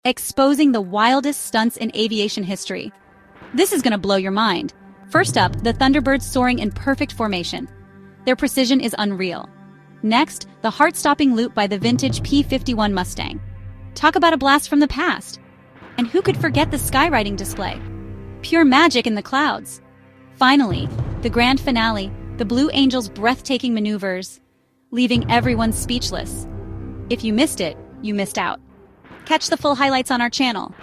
exposing the wildest stunts in aviation history. This is gonna blow your mind. First up, the Thunderbirds soaring in perfect formation. Their precision is unreal. Next, the heart-stopping loop by the vintage P-51 Mustang. Talk about a blast from the past. And who could forget the skywriting display? Pure magic in the clouds. Finally, the grand finale, the Blue Angels' breathtaking maneuvers, leaving everyone speechless. If you missed it, you missed out. Catch the full highlights on our channel.